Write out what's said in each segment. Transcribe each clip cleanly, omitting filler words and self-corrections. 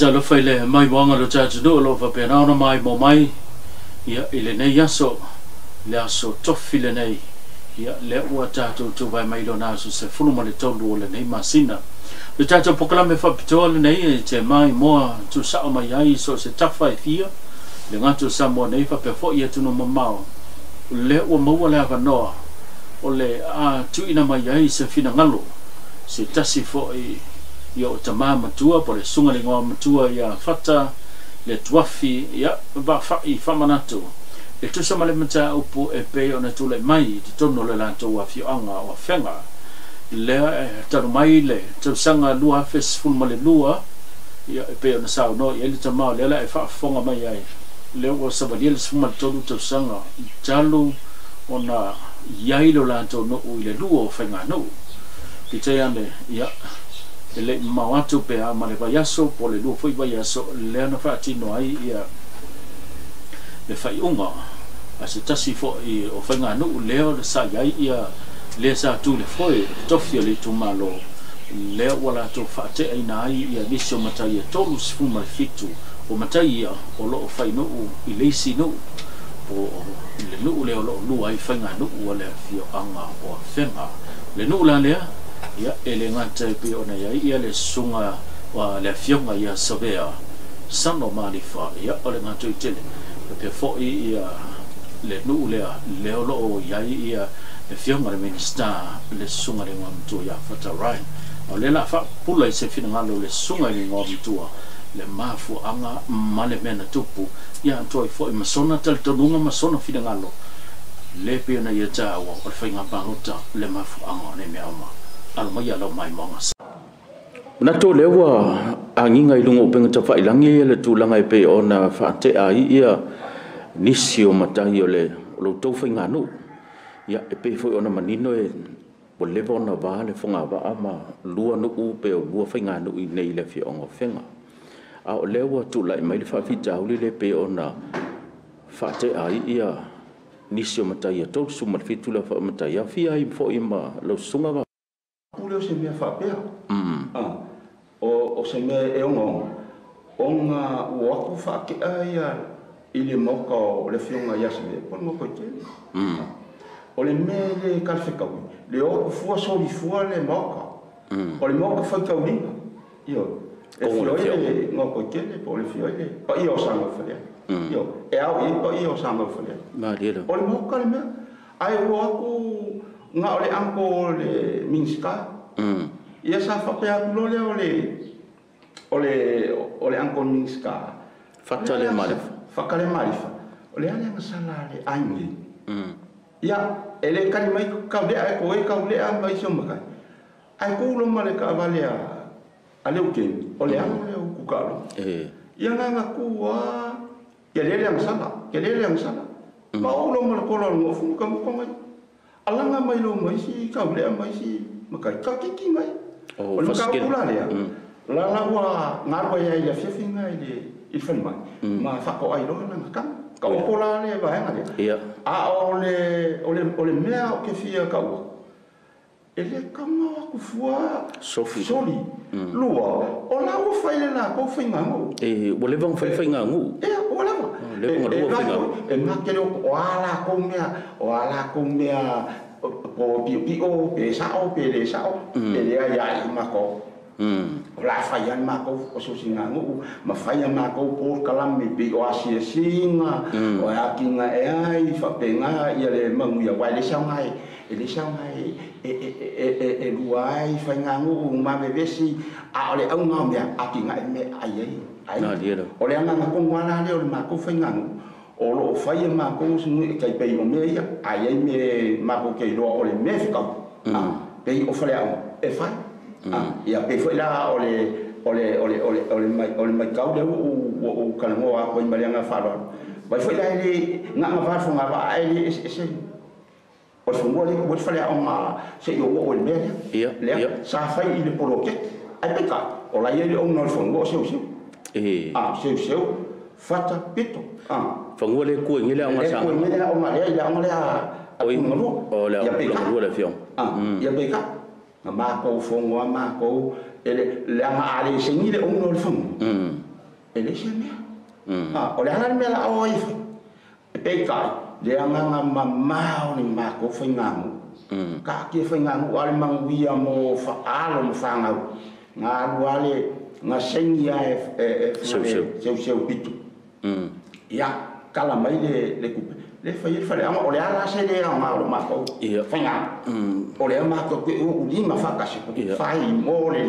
jalo faile mai wanga lo chachu do lo fa pena ona mai mo mai ia ile nei yaso le aso tofi le nei ia le ua tatou tu vai mai lo na so se fulu mo le tolu le nei masina le tatou pokala me fa pito le nei te mai mo tu sa mai ai so se tafa fia le ngatu sa mo nei fa pe fo ia tu no mamao le ua mo le ava no o le a tu ina mai ai se fina ngalo se tasi fo yo tama matua po le sunga le ngoa matua ia fata le tuafi ia ba fa I famanato e tu sama le mata upo e pe ona tu le mai te tono le lanto wa fi anga wa fenga le tanu mai le tu sanga lua fes ful male lua ia e pe ona sa no ia le tama le la e fa fonga mai ai le o sa ba le fuma tolu tu sanga jalu ona ia lo lanto no u le lua fenga no ki te ane ia le mawatu pe a male vayaso po le lu foi vayaso le ana fati no ai ia le fai unga a se tasi fo I o fanga no leo le sa ia ia le sa tu le foi tofio le tu malo le wala to fate ai nai ia viso matai tolu sfuma fitu o matai ia o lo fai no I leisi no o le no le lo lu ai fanga no wala fio anga o fenga le no la le ia ele ngata pe ona ia le sunga wa le fionga ia sabea sano malifa ia ole ngata itele pe fo ia le nu le lo ia le fionga le minister le sunga le ngam tu ia fata right o le la fa pula se fina ngalo le sunga le ngam tu le mafu anga male mena tupu ia toi fo I masona tal tonunga masona fina ngalo le pe ona ia tawa o fa inga panguta le mafu anga ne me ama almaya lo mai mongas na to lewa anginga I lungo penga ta failangi le tulanga I pe ona fa te ai ia nisio matai ole lo to finga no ia e pe foi ona manino e o levo na va le fonga va ama lua no u pe lua finga no I nei le fi onga fenga a o lewa tu lai mai le fa fi jauli le pe ona fa te ai ia nisio matai to su mat fi tu la fa matai ia fi ai fo ima lo sunga Puleo se mea whapea. O se mea e onga. Onga o aku whakea I le moka o le fionga iasi mea. Pon moko I tēne. O le mea le kalwhekaui. Le oku fua sori fua le moka. O le moka whaikauringa. Io. E fio le moko I tēne. Po le fio le. Pa I o sanga whalea. Io. E au I pa I o sanga whalea. Mariela. O le moka le mea. Ai o aku nga ole anko le minska ia sa fa pe aku le ole anko minska fatale malif fakale malif ole ana sala le angi ia ele kan mai ka de ai ko e ka le a mai so maka ai ko lo male ka vale a ale o ke ole ana le ku ka lo ia nga ku wa ke le ang sala ma o lo male ko lo mo fu ka mo mai alanga mai lo mai si ka le mai si maka ka kiki mai o ka pula le la wa ngarwa ya ya fifinga I fan mai ma fa ko ai lo na ka o la le ba nga le a ole mea o ke fia ka wa ele ka ma ku fua soli lua o la o fa ile na ko finga mo o le vong fa finga ngu o la le vong finga e ma ke o ala ko mea po pi o pe sa o pe le sa o le ya ma ko la fa ya ma ko o so singa ngu ma fa ya ma ko po kalam mi pe o asia singa o ya kinga e ai fa penga ya le mangu ya wa le sa ngai ele sa ngai e luai fa ngangu ma bebesi a ole au ngam ya a kinga me ai na dia o le anga ko ngwana le o ma ko fa ngangu o lo fa ya ma ko sunu e kai pe o me ya ai me ma ko ke lo o le me fa pe o fa le e fa ya pe fa la ole mai kau le o kana mo a ko mai anga fa lo vai fa la le nga va fa nga va ai ese o fungo le ko fa le o se yo o le le sa fa I le poloke ai pe ka o la ye o no fungo se se fata pito fungo le ku ngile o sa ko ngile o ma le ya ma le oi o le o le fion ya pe ka ma ko fungo ma ko ele le ma ale se ngile o no fungo ele se me o le ana me la o if pe kai le anga mamao ni mako fingamu ka ke fingamu al manguia mo fa alo mo fanga nga wale nga sengia seu pitu ya kala mai le kupe le fa le ama o le ala se le ama o mako finga o le mako ke u di ma fa ka se fa i mo le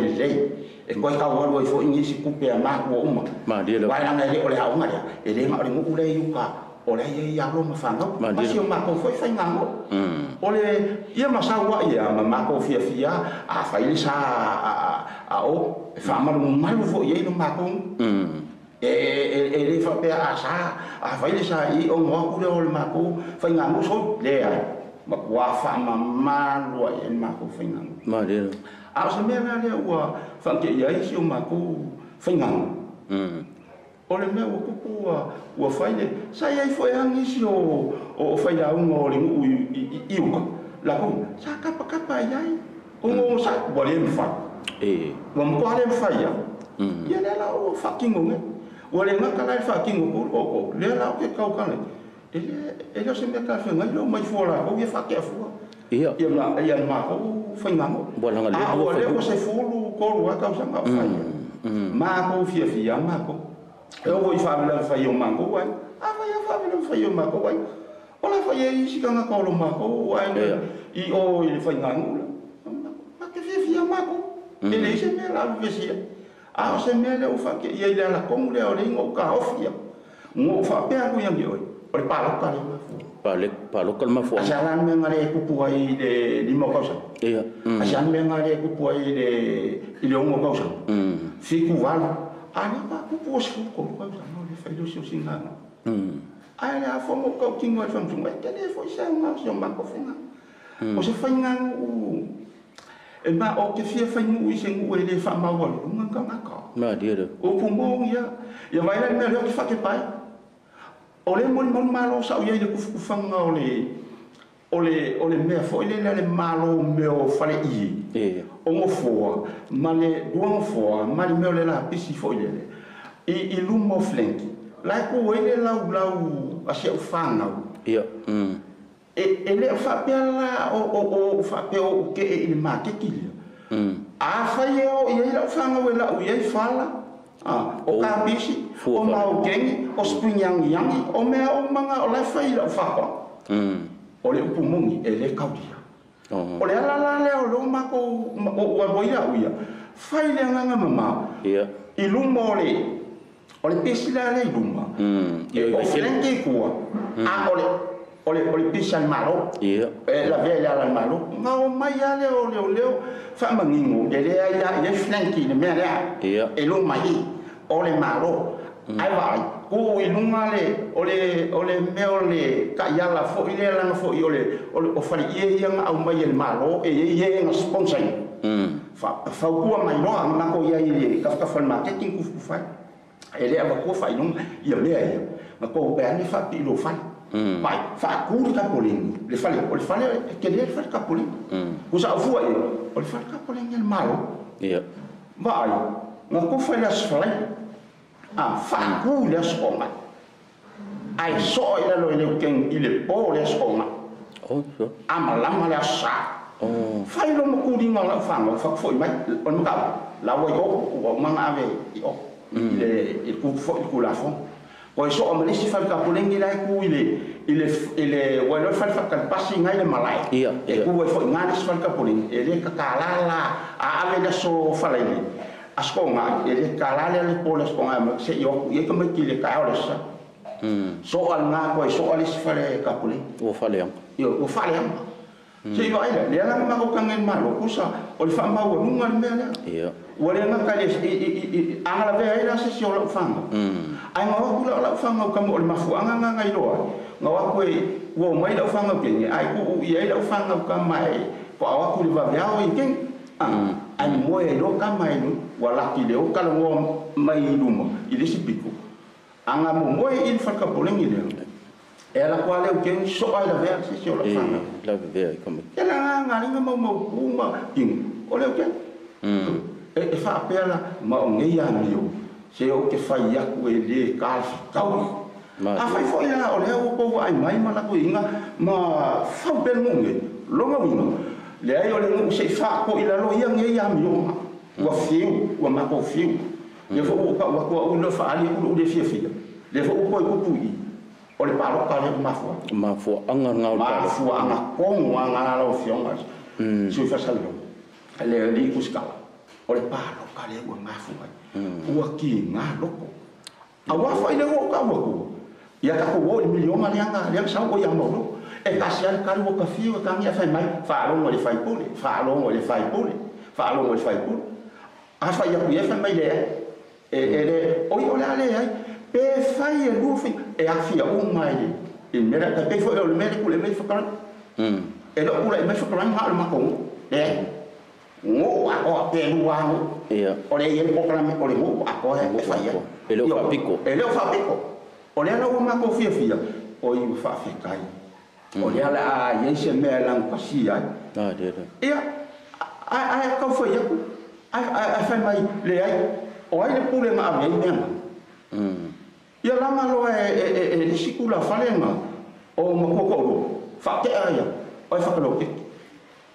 e ko ka wa lo fo ingi si kupe ama ko uma ma dia wa nga le o le ha nga ya e le ma o le mu le yuka o le ia lo ma fa no ma si o mako foi finga mo o le ia ma sa wa ia ma mako fia a fa ile sa a o fa ma lu malu fo ia no mako ele fa pe asa a fa ile sa I o mo ku le o mako fa nga mo so le ma wa fa ma malu e mako fa nga ma dia a se me na le wa fa ke ia si o mako fa nga o le me o ku wa fa ile sa ia fo ia ngi si o fa ia o le u I u la ko sa ka ia o sa bo le fa mo ko le fa ia ia le la o fa ki ngo wale ngaka lai fa kingo ko le la ke kau kan ele se me ka fa ngai lo mai fora o ye fa ke fu ia na ia ma ko fa ngamo bola ngale o le ko se fulu ko ru ka sa ma fa ma ko fia ma ko e o fa la fa yo ma ko wa a fa ya fa la fa yo ma ko wa o la fa ye si ka ko lo ma ko wa I o ile fa ngamo ma ke fia ma ko ele se me la vesia a se me le o fa ke ia ile la komu le o le ngo ka ofia ngo fa pe aku yang yo o le pa lokal ma fu asalan me ngare ku pu ai de limo kausa ia asalan me ngare ku pu ai de ile ngo kausa fi ku vala ana pa ku pu su ko kausa no le fa lo su singa ai la fo mo ko kingo fa mtu me te le fo sa ma so ma ko fenga o se fenga e ma o ke fia fenga u se ngu ele fa ma wol nga ka ma dia o pumong ya vai la me lo fa ke pai o le mon malo sa o ye ku fanga o le me fo ile le malo me o fale I o mo fo ma le duan fo ma le me le la pisi fo ile I lumo flanki la ko ile la a se fanga ia ele fa pela o fa pe o ke il ma ke kilia a fa yo ia la fanga wela o ia fala o ka bisi o mau gengi o spring yang o me o manga o la fa ia fa ko o le pumungi ele kaudia o le la le o lo ma ko o boia uia fa ile nganga mama ia I lumo le o le pesi la le luma o flengi ko o le pisa malo la vela la malo ngao mai ale o leo fa mangingo ele ia flanki ne me e lo mai o le malo ai vai ko I lunga le o le meo le ka ia la fo ile la fo I o fali ia au mai el malo e nga sponsor fa ku mai no na ko ia ile ka marketing ku fa ele ava ko fa ilung ia le na ko be ani fa pi lo fa vai fa ku ka polin le fale ke le fa ka polin ku sa fu ai o le fa ka polin el malo ia vai na ko fa la sfale fa ku le soma ai so ila lo le ken ile po le soma amalama la sa fa lo mo ku dinga la fa mo fa foi mai on ka la wo ko manga ave il ku fo ku la fon o so o mali si fa ka pulengi la ku ile wa lo fa ka pasi ngai le malai e ku wo fo ngani si fa ka pulengi ele ka kala la a ave da so fa la ile askonga ele kala le po le askonga ma se yo ye ka me ki le ka ora sa so al na ko so ali si fa le ka pulengi o fa le yo o fa le se yo ai le la ma ko kangen malo ku sa o le fa ma wo nunga le me ia wale nga kale angala ve ai la se si o la fanga ai nga ku la fanga ka mo le mafu anga nga ilo nga wa ko wo mai la fanga pe ni ai ku ia la fanga ka mai ko awa ku le va via o ken ai mo e lo ka mai no wala ki le o ka lo mai lumo ile si piku anga mo e il fa ka polengi le ela ko ale o ken so ai la ve se si o la fanga la ve comme ela nga nga mo uma king o le o ken e fa pela ma o ngia mio se o ke fai aku e le ka tau a fai foi la o le o ko ai mai ma la ko inga ma fa ben nge lo ma winga le ai o le ngu se fa ko ila lo yang ye ya mi o wa fiu wa ma ko fiu le fo o ka wa ko o le fa ali o le fia fia le fo o ko ku pui o le palo ka le ma fo anga ngau ma fo anga ko anga lo fionga su fa salvo le li kuskala o le palo ka le wa ma fo ua ki ngā loko. A wafa i le o ka wako. Ia ka ko o milio ma leanga, leang sao o ia mauro. E kasi al karu o ka fio, ka ngia fai mai, whaalongo le fai pule, whaalongo le fai pule, whaalongo le fai pule. A fai aku e fai mai lea, e le, oi o le ale ai, pe fai e lufi, e a fia o mai le. E mera, ka pe fo e o le mere kule mei whakaran. E lo kula e mei whakaran haa le makongo. E, ngô a ko pe lu wa o le ye ko kala me o le ngô a ko e fa ya e le fa piko o le lo ma ko fia o i fa fe kai o le ala a ye se me la ko si ai de ia a ko fo ya a fa mai le ai o ai le pule ma ave me ia la ma lo e sikula fa le ma o mo ko fa ke ai o fa ko ke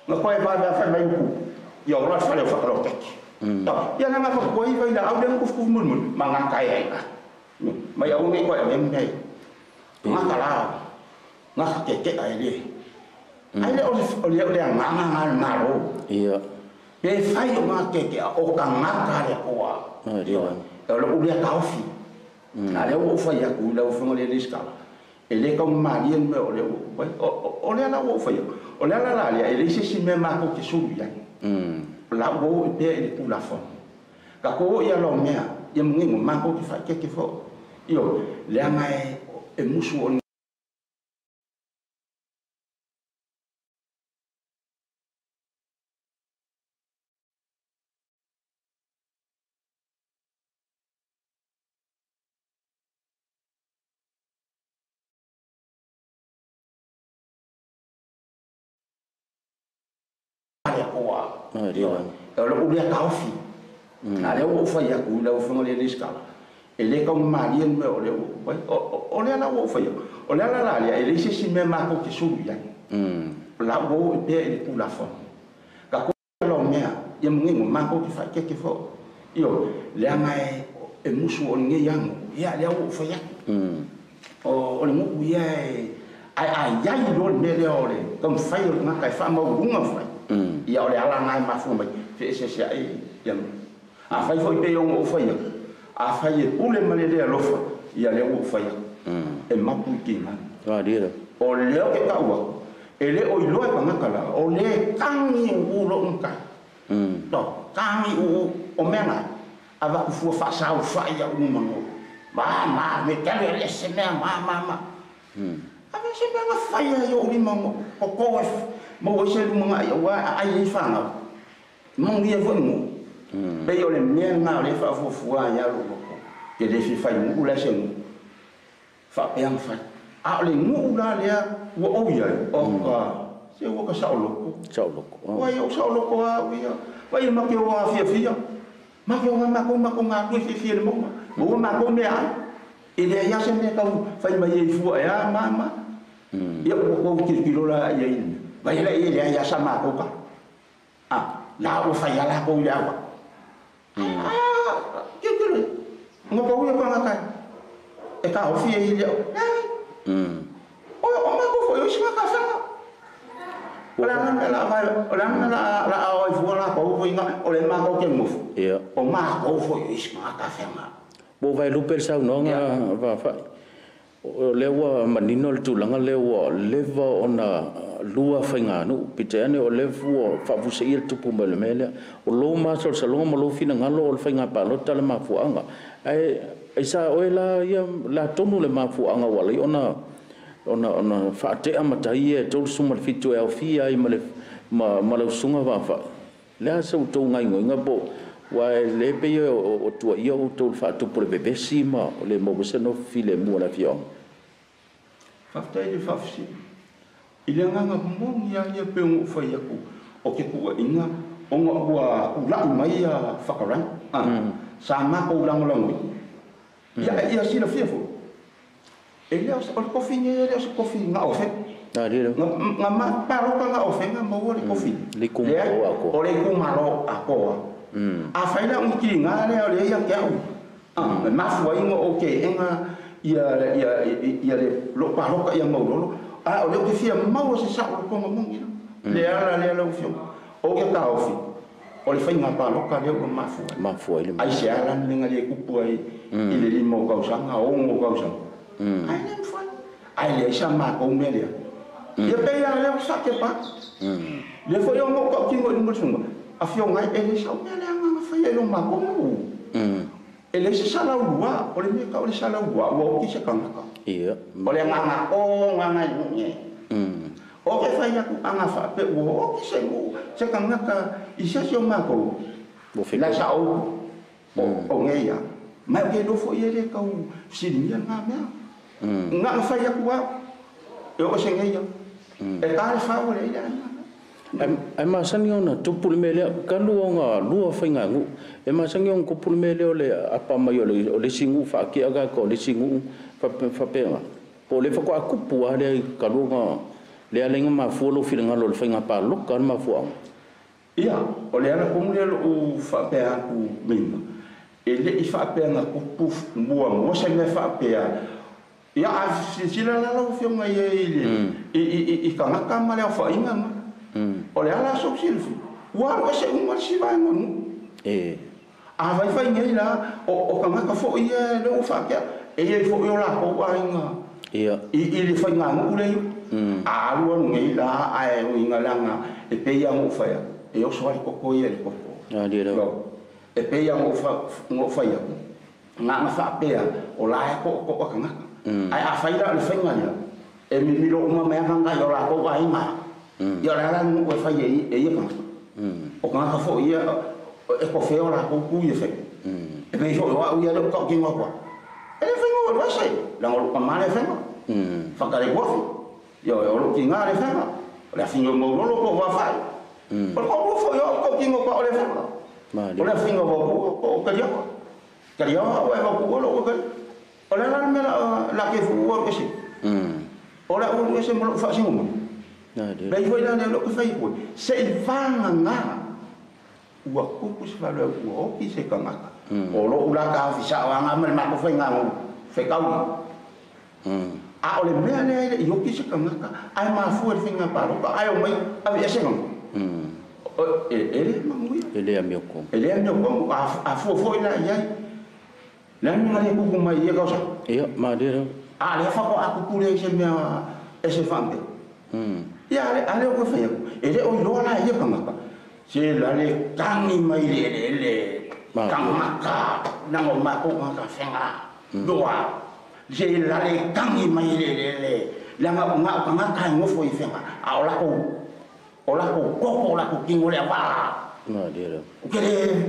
na ko e va fa mai ku yo ras fale fakro tek ya na fa ko i da au dem ku mun ma nga kai ai ma ya ngi ko em nei nga kala nga ke ai le o le nga ro iya pe fai o nga ke o ka nga ka le ko wa o lo u le ka ofi na le o fa ya ku le o fa le skala e le ka ma rien me o le la o fa o le la le e se si me ma ko ke su ya la bo e le ku la fo ka ko ia lo mea ia mungi ma ko ki fa ke fo io le mai e musu on lo u le ka ofi na le o fa ya ku le o fa le skala e le ka ma rien me o le la o fa o le la le e le se si me ma ko ki su ya la bo e le ku la fo ka ko lo mea ia mungi ma ko ki fa ke fo io le mai e musu on nge yang ia le o fa ya o le mu ia ai ya i lo me le o le kom fa yo ma ka fa ma u nga fa ia o le ala ngai ma fu mai fe se ai yang a fai foi pe o foi a fai ule male le lo fa ia le o foi e ma pu ki na dira o le o ke ka wa e le o i lo pa ngakala o le kangi u lo nka to kangi o mena ava ku fu fa sa o fa ia u mo ma me ka le se me ma ava se me nga fa ia yo ni mo ko mo se mo nga wa ai fa nga mo ngia fo mo be yo le mia nga le fa fo fua ya lo ko ke le fi fa mu la se mu fa pe ang fa a le mu la le wo o ya o ka se wo ka sa lo ko wa yo sa lo ko wa yo ma ke wa fi ma ke wa ma ko nga ku fi le mo ma ko me a ele ya se me ka fa ma ye fu ya ma ya ko ki lo la ya va ila ile ya sama ko ka la o fa ya la ko ya wa kikule ngo ko ya pa ka e ka o fi ile o ma ko fo yo shima ka fa la o fu la ko fo inga o le ma ko ke mo o ma ko fo yo shima ka fa bo vai luper sa no nga va fa lewa manino le tulanga lewa leva ona lua fainga no pitane o levu fa vuse ir tupu mele o lo ma so salonga mo lo fina ngalo o fainga pa lo tala ma fuanga ai sa o la ya la tonu le ma fuanga wala ona fa te amata ie to suma fitu e ofia i male ma lo sunga va fa la so to ngai nga bo wa le pe o tu io to fa tu por bebesi ma le mo se no file mo la fiong fa te fa fsi ile nga mo ya pe mo fa ya ku o ke ku inga o nga wa la mai ya fa karan sama ko ulang ya sila fefo ele os kofi ni os kofi nga ofe nga ma paro ka nga ofe nga mo le kofi le kum ako o le kum malo ako a faila un ki nga le ya ka ma fu ai ngo okay nga ia le lo paro ka ya mo lo o le kofi ma o se sa ko mo ngi le ala le lo fio o ke ka ofi o le fainga paro ka le o ma fu ai ai se ala le nga le kupu ai ile li mo ka usanga o mo ka usanga ai nem foi ai le chama com melia e bem ela le sa que pa le foi o mo ka kingo mo sunga afio ngai ele sa melia nga fa ele ma ko ele se sala ua o le me ka o le sala ua o ki se kanga ka ia o le nga o nga nye o ke fa ya ku anga fa pe o ki se mo se kanga ka isa se ma ko la sa o ngai ya ma ke do fo ele ka u siringa nga me nga fa ya kuwa eu o senga ia e tal fa o le ia ai ma sangi ona tupul mele kalu nga lua fainga ngu e ma sangi on kupul mele ole apa mai ole singu fa ki aga ko le singu fa penga po le fa ko akupu ale kalu nga le alenga ma folo filinga lo fainga pa lo kan ma fu ia o le ana ko o fa pe aku minga ele i fa pe nga kupu mo se me fa pe ya sila la lo fio ngai ele i kanga kama le fa inga o le ala so silfu wa ko se un si vai mon vai fa ngai la o kanga ka fo ia le o fa ke e fo yo la ko wa inga i le fa nga mo le a lu ngai la ai o inga la nga e pe ya mo fa ya e o so ai ko ia le ko dia e pe ya mo fa ya nga fa pe o la ko kanga ai a faida le fenga ya e mi lo uma me hanga yo la ko ai ma yo la ran o fa ye e ka o ka ka fo ia e ko feo la ko ku ye fe e me yo wa ia lo ko ki ngo kwa e le fenga o wa sai la ngo ko ma le fenga fa ka le wo yo lo ki nga le fenga la fingo mo lo ko wa fa por ko fo yo ko ki ngo kwa o le fenga o le fingo ko ka yo wa ko lo ko oleh orang laki fuar ke si, orang orang ke si meluk vaksin umum. Dari mana dia meluk vaksin pun, seivang ngah, waktu pus kalau waktu sekang ngah, kalau ulah kau bisa orang amal mak vaksin ngah, vakau. Oleh mana dia yoki sekang ngah, ay mafuar vaksin ngah paru, ayo mai, abi eseng. Ele mangui. Ele amiokom. Ele amiokom, afu ila yai. Lan ngale ku kuma ia kau sa. Iya, ma dia. Le fa ko aku kule se me ese fambe. Ya ale ko fa ya. Ele o lo la ia kanga ka. Se la le kangi mai le. Kang maka na ngo ma ko ka fenga. Doa. Se la le kangi mai le. La nga ka ngo fo i fenga. Ola ko kingo le ba. Ma dia. Kele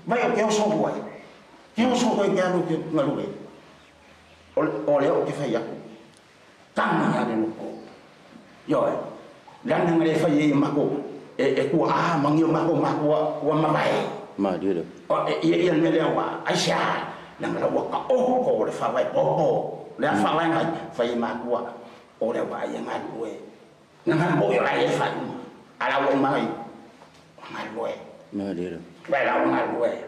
vai o que eu sou boa. Eu sou o que eu não quero. Olha o que faz aku. Tangan ada lupa. Yo, dan yang ada faz mako. Aku manggil mako wa mabai. Ma dia. Oh, ia melewa. Aisyah. Nang lawa ka ko le fa vai popo. Le fa vai ngai faz mako. O le wa yang ngai. Nang bo la ia fa. Ala wa mai. Ngai. Ma dia. Vai la ngai.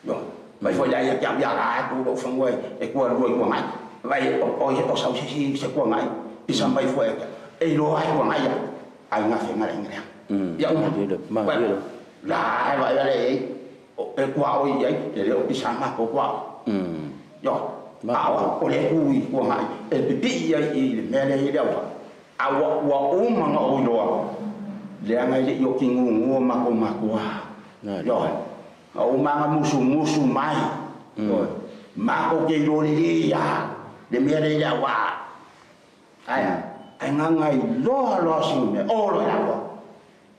Yo. Vậy thôi đây chạm giờ lại tôi độ phân quay để qua đuôi của máy vậy ôi hết sáu xí sẽ qua máy đi sang bay phơi ấy lo ai qua máy vậy ai ngã phải ngã đánh nè giống được mà được là vậy là để qua ôi vậy để đi sang mà qua rồi bảo có lẽ vui qua máy để bị vậy mẹ đây đâu wa mà ngồi rồi để ngay để vô kinh ngu mà qua rồi mga musuh mai mako ke doli ya de mere ya wa ai ngai lo sing me lo ya wa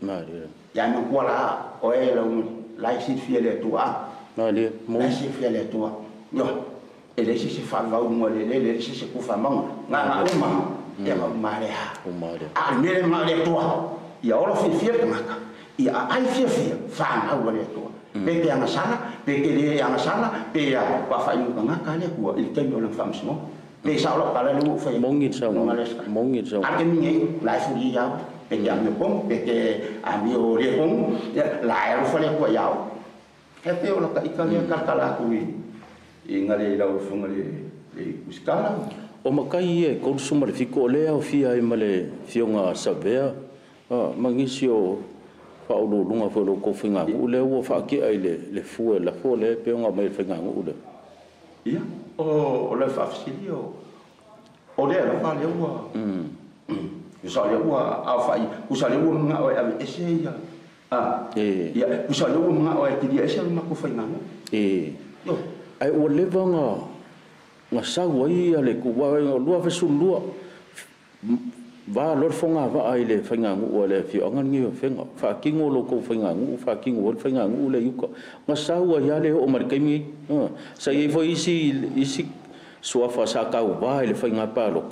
na dia ya no kwala o lo lai si fiele tua na dia mo si fiele tua yo ele si fa va mo le si ku fa mang nga ya ma le ha mere ma le tua ya o lo fi fiele maka ya ai fi fa na wa le tua Bagi yang salah, Pekele yang salah, pe ya pa fa inu nga kale ku il ken orang fam semua. Pe sa lo kala lu fa mongit sa. Ake mingi la fu ya, pe ya me pom, pe ke ami o le pom, la ru fa le ku ya. Kete o la ka ikale ka kala ku ingale la fu ngale le uskala. O makai e konsuma le fiko le au fia e male fionga savea. Mangisio Paulo lunga folo ko finga ule wo fa ki ai le fu la fo le pe nga mai finga ule ia o le fa filio o le la fa le wa sa le wa a fa ku sa le wo nga o a ese ia ia ku sa le wo nga o ki dia ese ma ku finga yo ai o le nga sa wa ia le ku wa lua fa sun lua va lor fonga va ai le finga o le fi angan ngi finga fa kingo lo ko finga fa kingo finga le yuko nga sa wa ya le o mar kemi sa ye foi isi so fa sa ka va le finga pa lo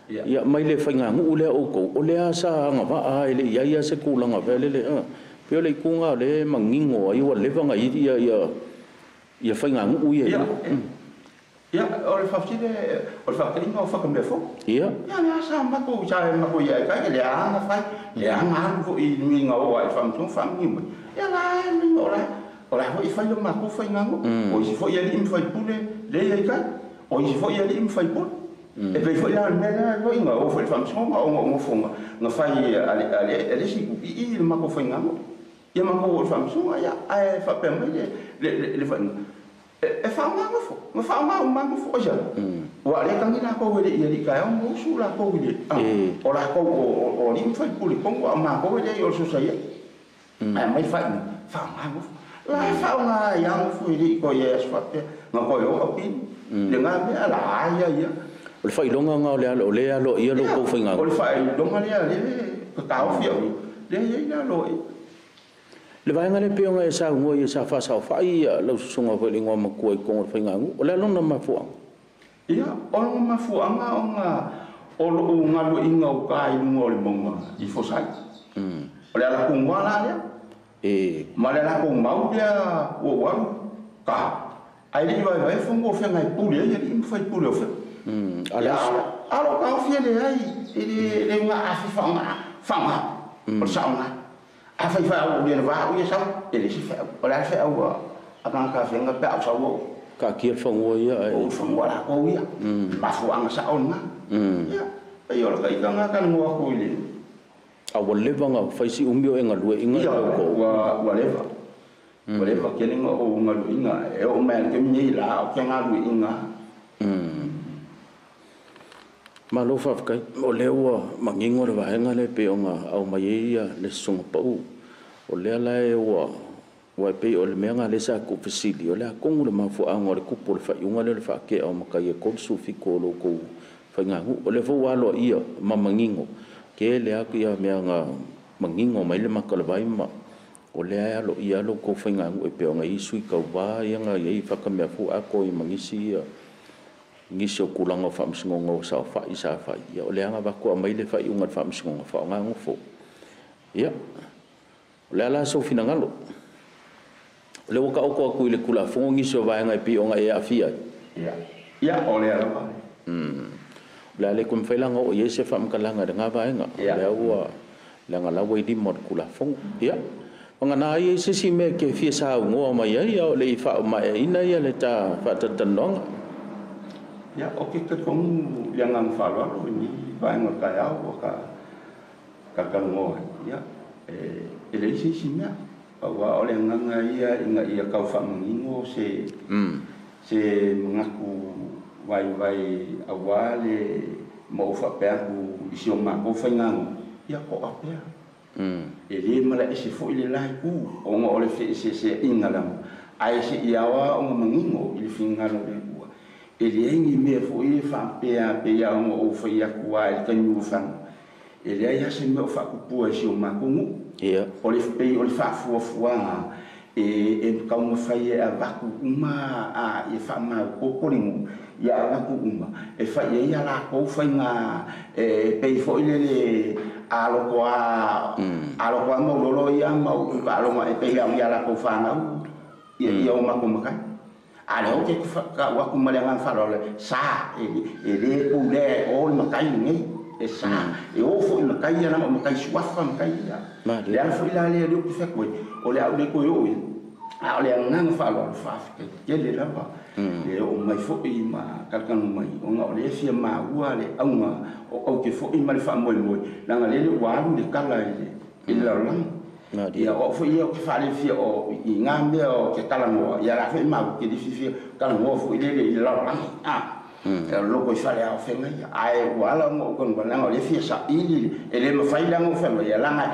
ya mai le finga le o ko o le asa nga va ai le ya se ku la nga va le pe le ku nga le mangingo ai o le va nga ya finga ya o le fafile o le fakili no fa kambe fo ya ya sa ma ko cha ma ko ya ka le anga fa le anga ko I mi nga o ai fam tong fam ni ya la mi ora ho I fa yo ma ko fa ngango o si fo ya li mi fa pule le ya ka o si fo ya li mi fa pule e pe fo ya me na lo nga o fo fam so ma o fo nga fa ale si I ma ko fa ngango ya ma ko fam so ya ai fa pe me le fa e fa ma fo ja wa le kan ina ko wele ia ka o mo su la ko wele o la ko o ni fa puli ko ma ko wele yo su sai mai fa ma la fa nga yang fu ri ko ye swa pe nga ko yo ko pin le nga me ala ya o fa ilonga nga le ia lo ko fa nga o fa ilonga le ko ta o fi le ia lo le vai ngale pe nga sa ngo ye sa fa ia lo sunga ko le ngo ma ko ko fa nga o le lona ma fu ia o ma fu anga o lo nga lo inga o ka I ngo le monga I fo sai o le la ku ngala le ma le la ku mau dia o wa ka ai le vai fo ngo fe ngai pu le ia I fa pu le fe ala ka fi le ai le nga afi fa nga o sa nga a fa o le va o sa ele si fa o la fa o a kan ka fe nga pa sa o ka ki fa o ia o fa o la ko ia ma fu ang sa on na ya ai o ka I nga kan ngo ko ile a o le va nga fa si umbio enga lu inga ko wa le va ke ni ngo o nga lu inga e o ma ke mi la o ke nga lu inga ma lo fa ka o le wa mangingo le va nga le pe nga au mai ia le sung pa o le la e wa pe o le menga le sa ku fasili o le ko ngule ma fu anga le ku por fa yunga le fa ke o ma ka ye ko su fi ko lo ko fa nga o le fo wa lo ia ma mangingo ke le a ku ia menga mangingo mai le ma ka le vai ma o le a lo ia lo ko fa nga e pe nga I sui ka wa ia nga ye fa ka me fu a ko I mangisi ngisi o kulanga fa msingongo sa fa isa fa ia o le anga ba ko mai le fa yunga fa msingongo fa nga ngofo ia le ala so finangalo le ka o ko ku le kula fo ngisi o va nga pi o nga e afia ia o le ala pa la le kum felanga o ye se fa mkalanga nga va nga le wa la nga la we di mod kula fo ia nga na ye se si me ke fi sa ngo ma ia o le fa ma ina ia le ta fa ta tanong ya oke ke kong yang ang falo ni vai ngo ka ya o ka ngo ya ele si simia wa ole nga ia ka fa mengingo se mengaku vai awale mau fa pe ku isi o ma ko fa ngang ya ko apa ele mala isi fo ile lai ku o ngo ole fe se ingalam ai si iawa o mengingo ile fingalo de ele engi me fo I fa pe ya o fa ya ku ai ka nyu fa ele ya se me fa ku pu isi o ma ku ia o le fa fu ka mo fa ia va ku uma e fa ma ko polingu ia va ku uma e fa ia la ko fa nga pe fo ile alo kwa mo lo ia ma ku alo ma pe ia la ko fa na ia o mako makai ale o ke ka wa ku malenga falo le sa ele ku le o makai ngai e sa e o fo makai ya na makai swafa makai ya le al fo ila le ku fe ko o le au le ko yo a le ngang falo fa ke le la ba le o mai fo i ma ka kan mai o nga le fia ma wa le au ma o ke fo i ma le fa mo la nga le wa lu le kala ile ila lang ia o fo ia ke fa le fia o i ngambe o ke kala mo ia la fe ma ke di fia kala mo fo ile le la lang e lo ko fa le a fe ngai ai wa la mo kon wa la nga le fia sa ili ele ma fa ila mo fa ia la nga